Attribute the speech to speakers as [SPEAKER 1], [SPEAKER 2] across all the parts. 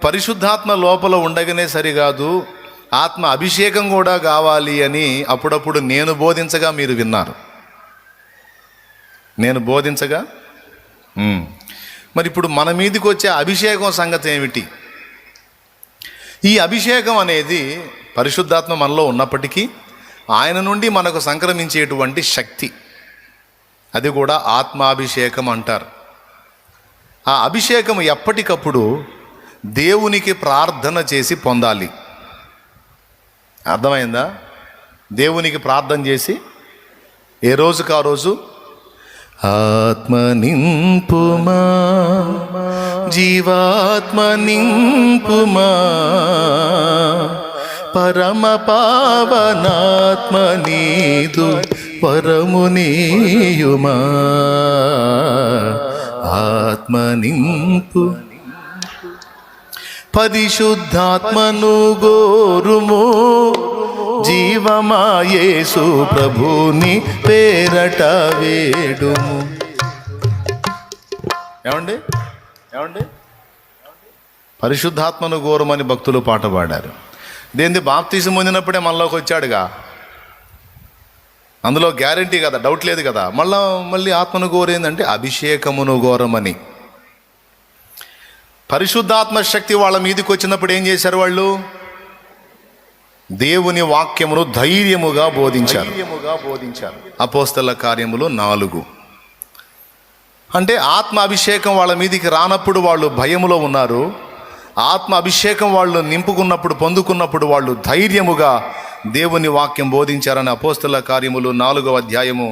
[SPEAKER 1] పరిశుద్ధాత్మ లోపల ఉండగానే సరికాదు, ఆత్మ అభిషేకం కూడా కావాలి అని అప్పుడప్పుడు నేను బోధించగా మీరు విన్నారు. నేను బోధించగా మరి ఇప్పుడు మన మీదకి వచ్చే అభిషేకం సంగతి ఏమిటి? ఈ అభిషేకం అనేది పరిశుద్ధాత్మ మనలో ఉన్నప్పటికీ ఆయన నుండి మనకు సంక్రమించేటువంటి శక్తి, అది కూడా ఆత్మాభిషేకం అంటారు. ఆ అభిషేకం ఎప్పటికప్పుడు దేవునికి ప్రార్థన చేసి పొందాలి. అర్థమైందా? దేవునికి ప్రార్థన చేసి ఏ రోజుకు ఆ రోజు ఆత్మ నింపుమా, జీవాత్మ నింపుమా, పరమ పావనాత్మ నీదు వరమునీయుమా, ఆత్మ నింపు, పరిశుద్ధాత్మను గోరుము, జీవమా యేసు ప్రభుని పేరట వేడుము. ఏమండి ఏమండి పరిశుద్ధాత్మను గోరుమని భక్తులు పాట పాడారు. దేంది బాప్తీసం పొందినప్పుడే మనలోకి వచ్చాడుగా, అందులో గ్యారంటీ కదా, డౌట్ లేదు కదా. మళ్ళీ ఆత్మను గోరేందంటే అభిషేకమును గోరమని. పరిశుద్ధాత్మ శక్తి వాళ్ళ మీదకి వచ్చినప్పుడు ఏం చేశారు? వాళ్ళు దేవుని వాక్యమును ధైర్యముగా బోధించారు. అపోస్తల కార్యములు 4. అంటే ఆత్మ అభిషేకం వాళ్ళ మీదికి రానప్పుడు వాళ్ళు భయములో ఉన్నారు. ఆత్మ అభిషేకం వాళ్ళు నింపుకున్నప్పుడు, పొందుకున్నప్పుడు వాళ్ళు ధైర్యముగా దేవుని వాక్యం బోధించారని అపోస్తల కార్యములు 4వ అధ్యాయము.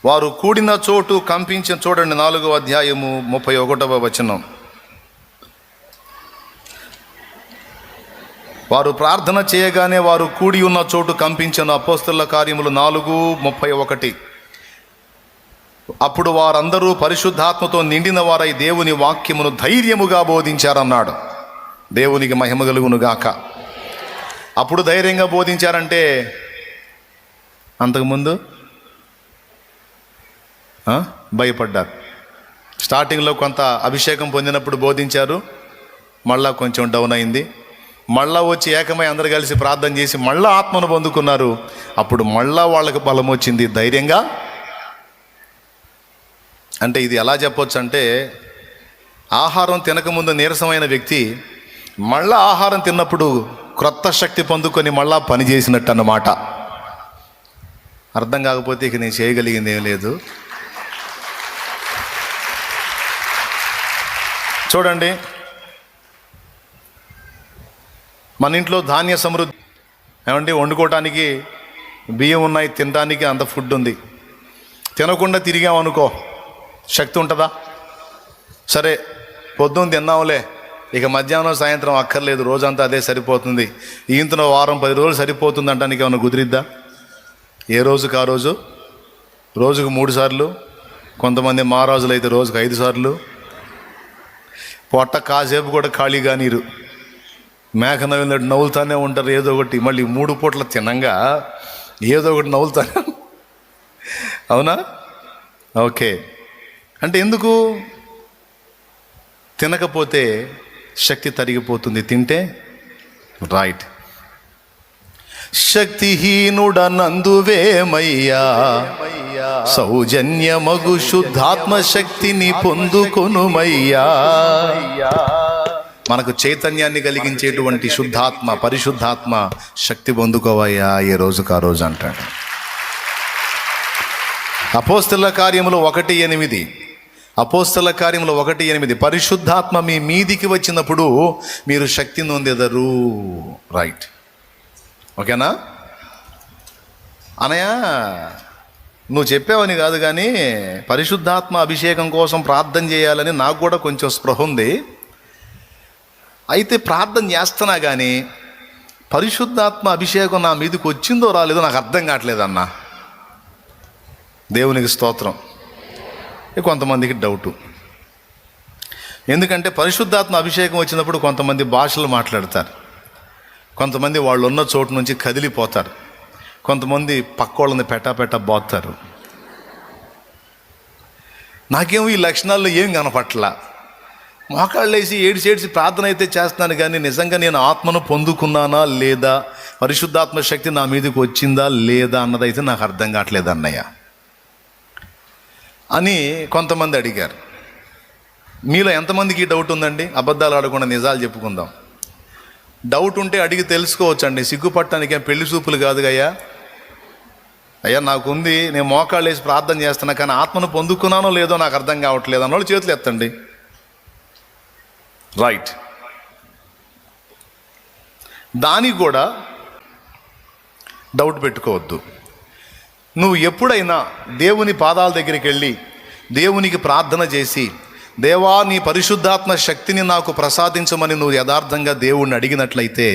[SPEAKER 1] వారు కూడిన చోటు కంపించిన, చూడండి 4వ అధ్యాయము 31వ వచనం. వారు ప్రార్థన చేయగానే వారు కూడి ఉన్న చోటు కంపించిన. అపోస్తల కార్యములు 4:31. అప్పుడు వారందరూ పరిశుద్ధాత్మతో నిండిన వారై దేవుని వాక్యమును ధైర్యముగా బోధించారన్నాడు. దేవునికి మహిమ కలుగును గాక. అప్పుడు ధైర్యంగా బోధించారంటే అంతకుముందు భయపడ్డారు. స్టార్టింగ్లో కొంత అభిషేకం పొందినప్పుడు బోధించారు, మళ్ళా కొంచెం డౌన్ అయింది. మళ్ళా వచ్చి ఏకమై అందరు కలిసి ప్రార్థన చేసి మళ్ళా ఆత్మను పొందుకున్నారు. అప్పుడు మళ్ళా వాళ్ళకి బలం వచ్చింది, ధైర్యంగా. అంటే ఇది ఎలా చెప్పొచ్చు అంటే, ఆహారం తినకముందు నీరసమైన వ్యక్తి మళ్ళా ఆహారం తిన్నప్పుడు క్రొత్త శక్తి పొందుకొని మళ్ళా పని చేసినట్టు అన్నమాట. అర్థం కాకపోతే ఇక నేను చేయగలిగింది ఏం లేదు. చూడండి, మన ఇంట్లో ధాన్య సమృద్ధి ఏమండి, వండుకోవటానికి బియ్యం ఉన్నాయి, తినడానికి అంత ఫుడ్ ఉంది. తినకుండా తిరిగామనుకో శక్తి ఉంటుందా? సరే పొద్దున్న తిన్నాంలే, ఇక మధ్యాహ్నం సాయంత్రం అక్కర్లేదు, రోజంతా అదే సరిపోతుంది, ఈయంతలో వారం 10 రోజులు సరిపోతుంది అంటానికి ఏమైనా కుదిరిద్దా? ఏ రోజుకు ఆ రోజు, రోజుకు 3 సార్లు, కొంతమంది మహారాజులు అయితే రోజుకు 5 సార్లు. పొట్ట కాసేపు కూడా ఖాళీగా నీరు, మేక నవ్వినట్టు నవ్వులుతానే ఉంటారు ఏదో ఒకటి. మళ్ళీ 3 పూట్ల తినంగా ఏదో ఒకటి నవ్వులుతానే. అవునా? ఓకే. అంటే ఎందుకు? తినకపోతే శక్తి తరిగిపోతుంది, తింటే రైట్. శక్తిహీనుడనందువేమయ్యా, సౌజన్యమగు శుద్ధాత్మ శక్తిని పొందుకొనుమయ్యా. మనకు చైతన్యాన్ని కలిగించేటువంటి శుద్ధాత్మ, పరిశుద్ధాత్మ శక్తి పొందుకోవయ్యా ఏ రోజుకు ఆ రోజు అంటాడు. అపోస్తల కార్యములు 1:8. అపోస్తల కార్యములు 1:8. పరిశుద్ధాత్మ మీ మీదికి వచ్చినప్పుడు మీరు శక్తి నొందెదరు. రైట్, ఓకేనా? అనయ్య నువ్వు చెప్పావని కాదు, కానీ పరిశుద్ధాత్మ అభిషేకం కోసం ప్రార్థన చేయాలని నాకు కూడా కొంచెం స్పృహ ఉంది. అయితే ప్రార్థన చేస్తున్నా కానీ పరిశుద్ధాత్మ అభిషేకం నా మీదకి వచ్చిందో రాలేదో నాకు అర్థం కావట్లేదన్న. దేవునికి స్తోత్రం. కొంతమందికి డౌటు, ఎందుకంటే పరిశుద్ధాత్మ అభిషేకం వచ్చినప్పుడు కొంతమంది భాషలు మాట్లాడతారు, కొంతమంది వాళ్ళు ఉన్న చోటు నుంచి కదిలిపోతారు, కొంతమంది పక్కోళ్ళని పెట్టా బోతారు. నాకేమో ఈ లక్షణాల్లో ఏం కనపట్లా. మోకాళ్ళు వేసి ఏడిసి ప్రార్థన అయితే చేస్తున్నాను, కానీ నిజంగా నేను ఆత్మను పొందుకున్నానా లేదా, పరిశుద్ధాత్మ శక్తి నా మీదకి వచ్చిందా లేదా అన్నదైతే నాకు అర్థం కావట్లేదు అన్నయ్య అని కొంతమంది అడిగారు. మీలో ఎంతమందికి ఈ డౌట్ ఉందండి? అబద్ధాలు ఆడకుండా నిజాలు చెప్పుకుందాం. డౌట్ ఉంటే అడిగి తెలుసుకోవచ్చండి, సిగ్గుపట్టడానికి పెళ్లి చూపులు కాదు అయ్యా. అయ్యా నాకుంది, నేను మోకాళ్ళు వేసి ప్రార్థన చేస్తున్నా, కానీ ఆత్మను పొందుకున్నానో లేదో నాకు అర్థం కావట్లేదు అన్నోళ్ళు చేతులు ఎత్తండి. రైట్. దానికి కూడా డౌట్ పెట్టుకోవద్దు. నువ్వు ఎప్పుడైనా దేవుని పాదాల దగ్గరికి వెళ్ళి దేవునికి ప్రార్థన చేసి, దేవా నీ పరిశుద్ధాత్మ శక్తిని నాకు ప్రసాదించమని నువ్వు యథార్థంగా దేవుణ్ణి అడిగినట్లయితే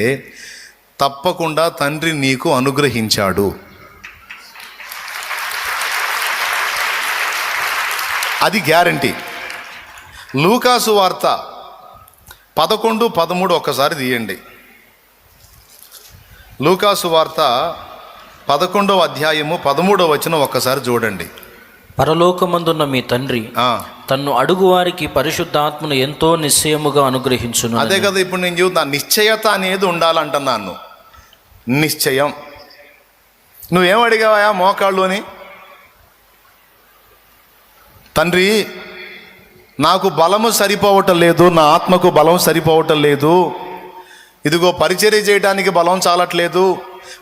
[SPEAKER 1] తప్పకుండా తండ్రి నీకు అనుగ్రహించాడు. అది గ్యారంటీ. లూకాసు వార్త 11:13 ఒక్కసారి తీయండి. లూకాసు వార్త 11వ అధ్యాయము 13వ వచనం ఒక్కసారి చూడండి.
[SPEAKER 2] పరలోకమందున్న మీ తండ్రి తన్ను అడుగు వారికి పరిశుద్ధాత్మను ఎంతో నిశ్చయముగా అనుగ్రహించును.
[SPEAKER 1] అదే కదా ఇప్పుడు నేను చెబుతా, నిశ్చయత అనేది ఉండాలంటున్నాను. నిశ్చయం. నువ్వేం అడిగావా మోకాళ్ళు అని? తండ్రి నాకు బలము సరిపోవటం లేదు, నా ఆత్మకు బలం సరిపోవటం లేదు, ఇదిగో పరిచర్య చేయడానికి బలం చాలట్లేదు,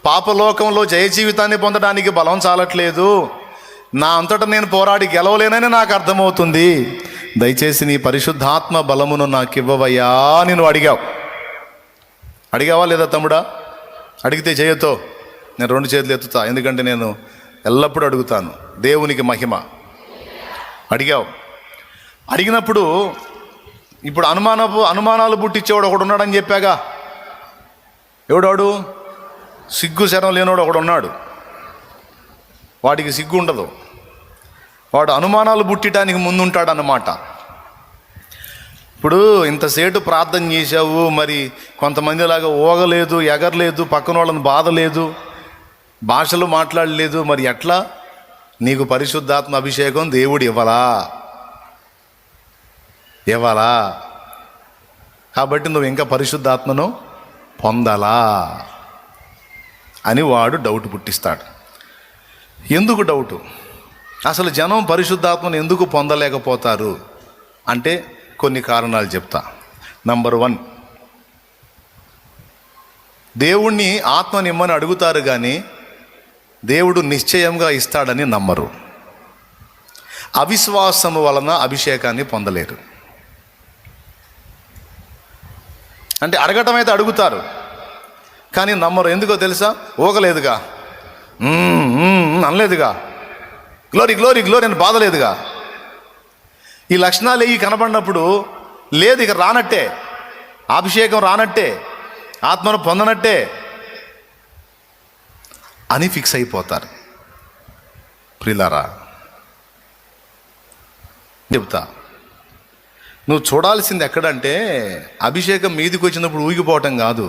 [SPEAKER 1] పాపలోకంలో జయ జీవితాన్ని పొందడానికి బలం చాలట్లేదు, నా అంతటా నేను పోరాడి గెలవలేనని నాకు అర్థమవుతుంది, దయచేసి నీ పరిశుద్ధాత్మ బలమును నాకు ఇవ్వవయ్యా అని నువ్వు అడిగావా లేదా తమ్ముడా? అడిగితే చేయతో నేను 2 చేతులు ఎత్తుతా, ఎందుకంటే నేను ఎల్లప్పుడూ అడుగుతాను. దేవునికి మహిమ. అడిగావు. అడిగినప్పుడు ఇప్పుడు అనుమానాలు పుట్టించేవాడు ఒకడు ఉన్నాడని చెప్పాగా. ఎవడాడు? సిగ్గు శరం లేనివాడు ఒకడు ఉన్నాడు. వాడికి సిగ్గు ఉండదు, వాడు అనుమానాలు పుట్టడానికి ముందుంటాడన్నమాట. ఇప్పుడు ఇంతసేటు ప్రార్థన చేశావు, మరి కొంతమందిలాగా ఓగలేదు, ఎగరలేదు, పక్కన వాళ్ళని బాధలేదు, భాషలు మాట్లాడలేదు, మరి ఎట్లా? నీకు పరిశుద్ధాత్మ అభిషేకం దేవుడు ఇవ్వాలా? కాబట్టి నువ్వు ఇంకా పరిశుద్ధాత్మను పొందాలా అని వాడు డౌట్ పుట్టిస్తాడు. ఎందుకు డౌటు? అసలు జనం పరిశుద్ధాత్మను ఎందుకు పొందలేకపోతారు అంటే కొన్ని కారణాలు చెప్తా. నంబర్ 1, దేవుణ్ణి ఆత్మనిమ్మని అడుగుతారు, కానీ దేవుడు నిశ్చయంగా ఇస్తాడని నమ్మరు. అవిశ్వాసము వలన అభిషేకాన్ని పొందలేరు. అంటే అడగటం అయితే అడుగుతారు, కానీ నమ్మరు. ఎందుకో తెలుసా? ఊగలేదుగా, అనలేదుగా, గ్లోరీ గ్లోరీ గ్లోరీ అని బాధలేదుగా. ఈ లక్షణాలు ఏవి కనబడినప్పుడు లేదు, ఇక రానట్టే, అభిషేకం రానట్టే, ఆత్మను పొందనట్టే అని ఫిక్స్ అయిపోతారు. ప్రియులారా చెప్తా, నువ్వు చూడాల్సింది ఎక్కడంటే అభిషేకం మీదికి వచ్చినప్పుడు ఊగిపోవటం కాదు.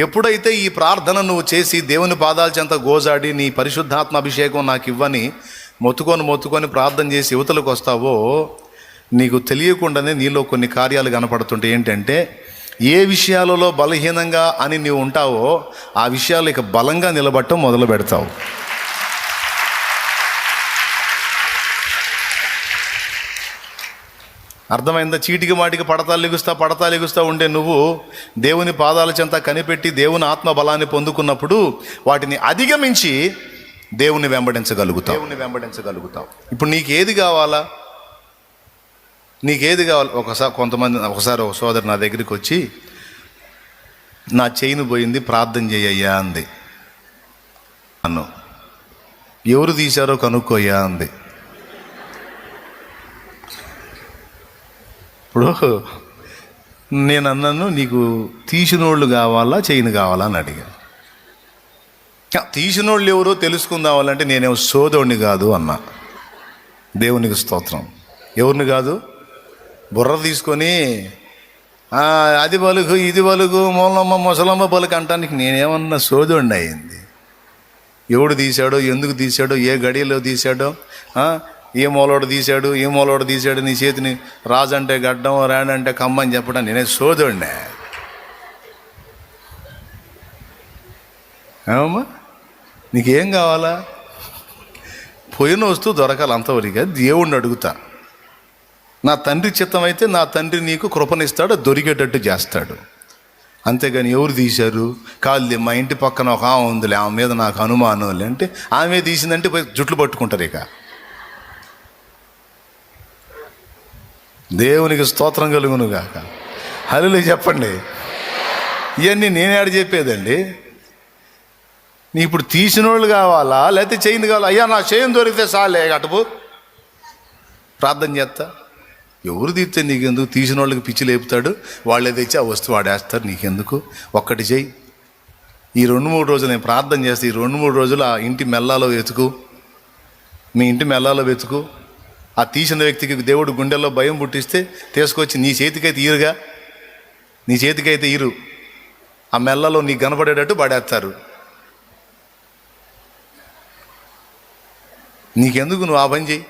[SPEAKER 1] ఎప్పుడైతే ఈ ప్రార్థన నువ్వు చేసి దేవుని పాదాల చెంత గోజాడి నీ పరిశుద్ధాత్మ అభిషేకం నాకు ఇవ్వని మొత్తుకొని ప్రార్థన చేసి యువతలకు వస్తావో, నీకు తెలియకుండానే నీలో కొన్ని కార్యాలు కనపడుతుంటాయి. ఏంటంటే ఏ విషయాలలో బలహీనంగా అని నీవు ఉంటావో ఆ విషయాలు ఇక బలంగా నిలబడటం మొదలు పెడతావు. అర్థమైందా? చీటికి మాటికి పడతా లెగుస్తా ఉండే నువ్వు దేవుని పాదాల చెంత కనిపెట్టి దేవుని ఆత్మ బలాన్ని పొందుకున్నప్పుడు వాటిని అధిగమించి దేవుని వెంబడించగలుగుతావు. ఇప్పుడు నీకేది కావాలా? ఒకసారి ఒక సోదరు నా దగ్గరికి వచ్చి, నా చైన్ పోయింది ప్రార్థన చేయయ్యా అంది. అన్ను ఎవరు తీశారో కనుక్కోయ్యా అంది. ఇప్పుడు నేను అన్నాను, నీకు తీసినోళ్ళు కావాలా చైన్ కావాలా అని అడిగా. తీసినోళ్ళు ఎవరో తెలుసుకుందావాలంటే నేనేమో సోదరుని కాదు అన్నా. దేవునికి స్తోత్రం. ఎవరిని కాదు? బుర్ర తీసుకొని అది పలుకు ఇది పలుకు మూలమ్మ ముసలమ్మ పలుకు అంటానికి నేనేమన్నా సోదరుడిని అయింది. ఎవడు తీశాడో, ఎందుకు తీశాడో, ఏ గడియలో తీశాడో, ఏ మూలోడు తీశాడు ఏ మూలోడు తీశాడు నీ చేతిని, రాజు అంటే గడ్డం రాణి అంటే కమ్మ అని చెప్పడం నేనే సోదరుడినే. ఏమమ్మా నీకేం కావాలా? పోయిన వస్తువు దొరకాలి అంతవరకు దేవుణ్ణి అడుగుతా. నా తండ్రి చిత్తం అయితే నా తండ్రి నీకు కృపనిస్తాడు, దొరికేటట్టు చేస్తాడు. అంతేగాని ఎవరు తీశారు కాదు, మా ఇంటి పక్కన ఒక ఆమె ఉందిలే, ఆమె మీద నాకు అనుమానం లే అంటే ఆమె తీసిందంటే పోయి జుట్లు పట్టుకుంటారు. ఇక దేవునికి స్తోత్రం కలుగును గాక. హల్లెలూయా చెప్పండి. ఇవన్నీ నేనే ఆడ చెప్పేదండి. నీ ఇప్పుడు తీసిన వాళ్ళు కావాలా లేకపోతే చేయింది కావాలా? అయ్యా నా చేయం దొరికితే చాలే అటుపు ప్రార్థన చేస్తా. ఎవరు తీస్తే నీకెందుకు? తీసిన వాళ్ళకి పిచ్చి లేపుతాడు, వాళ్ళే తెచ్చి ఆ వస్తువు వాడేస్తారు, నీకెందుకు? ఒక్కటి చెయ్యి. ఈ 2-3 రోజులు నేను ప్రార్థన చేస్తే ఈ 2-3 రోజులు ఆ ఇంటి మెల్లాలో వెతుకు, మీ ఇంటి మెల్లాలో వెతుకు. ఆ తీసిన వ్యక్తికి దేవుడు గుండెల్లో భయం పుట్టిస్తే తీసుకొచ్చి నీ చేతికైతే ఈరుగా, నీ చేతికైతే ఈరు ఆ మెల్లలో నీకు కనపడేటట్టు పడేస్తారు. నీకెందుకు? నువ్వు ఆ పని చెయ్యి.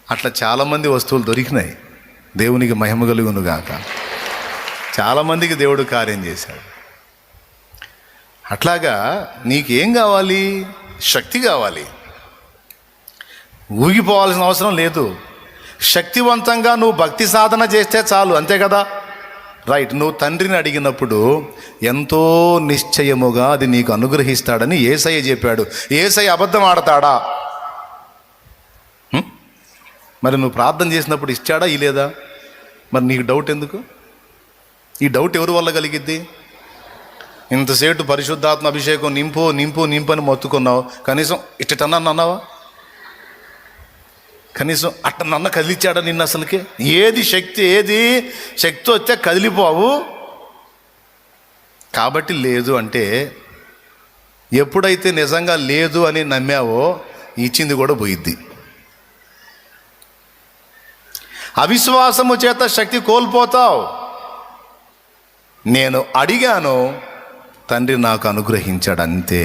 [SPEAKER 1] అట్లా చాలామంది వస్తువులు దొరికినాయి. దేవునికి మహిమ కలుగును గాక. చాలామందికి దేవుడు కార్యం చేశాడు. అట్లాగా నీకేం కావాలి? శక్తి కావాలి. ఊగిపోవాల్సిన అవసరం లేదు. శక్తివంతంగా నువ్వు భక్తి సాధన చేస్తే చాలు, అంతే కదా? రైట్. నువ్వు తండ్రిని అడిగినప్పుడు ఎంతో నిశ్చయముగా అది నీకు అనుగ్రహిస్తాడని యేసయ్య చెప్పాడు. యేసయ్య అబద్ధం ఆడతాడా? మరి నువ్వు ప్రార్థన చేసినప్పుడు ఇచ్చాడా ఇలేదా? మరి నీకు డౌట్ ఎందుకు? ఈ డౌట్ ఎవరి వల్ల కలిగిద్ది? ఇంతసేపు పరిశుద్ధాత్మ అభిషేకం నింపు నింపు నింపు అని మొత్తుకున్నావు, కనీసం ఇట్టన్నా అన్నావా? కనీసం అట్ట నన్న కదిలిచ్చాడా నిన్ను? అసలుకి ఏది శక్తి వస్తే కదిలిపోవు. కాబట్టి లేదు అంటే ఎప్పుడైతే నిజంగా లేదు అని నమ్మావో ఇచ్చింది కూడా పోయిద్ది. అవిశ్వాసము చేత శక్తి కోల్పోతావు. నేను అడిగాను, తండ్రి నాకు అనుగ్రహించాడు, అంతే.